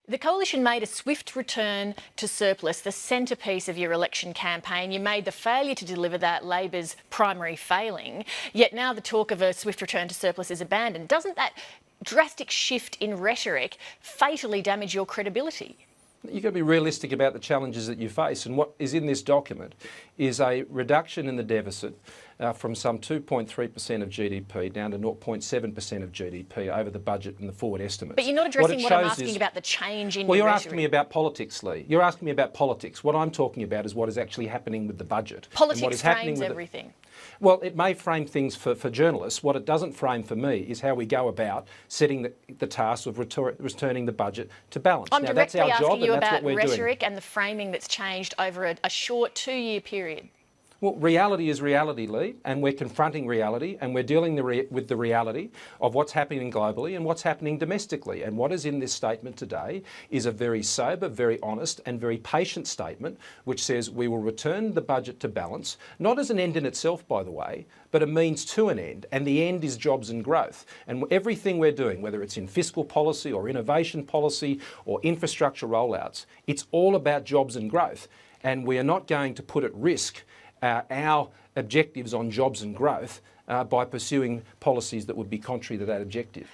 The Coalition made a swift return to surplus the centrepiece of your election campaign. You made the failure to deliver that Labor's primary failing, yet now the talk of a swift return to surplus is abandoned. Doesn't that drastic shift in rhetoric fatally damage your credibility? You've got to be realistic about the challenges that you face, and what is in this document is a reduction in the deficit from some 2.3% of GDP down to 0.7% of GDP over the budget and the forward estimates. But you're not addressing what I'm asking about, the change in Well, your you're rhetoric. asking me about politics, Leigh. You're asking me about politics. What I'm talking about is what is actually happening with the budget. Politics and what is frames happening with everything. Well, it may frame things for journalists. What it doesn't frame for me is how we go about setting the task of returning the budget to balance. I'm now, that's directly our job, asking you and that's about what we're doing. rhetoric and the framing that's changed over a short 2-year period. Well, reality is reality, Leigh, and we're confronting reality, and we're dealing with the reality of what's happening globally and what's happening domestically. And what is in this statement today is a very sober, very honest and very patient statement which says we will return the budget to balance, not as an end in itself, by the way, but a means to an end. And the end is jobs and growth. And everything we're doing, whether it's in fiscal policy or innovation policy or infrastructure rollouts, it's all about jobs and growth. And we are not going to put at risk our objectives on jobs and growth by pursuing policies that would be contrary to that objective.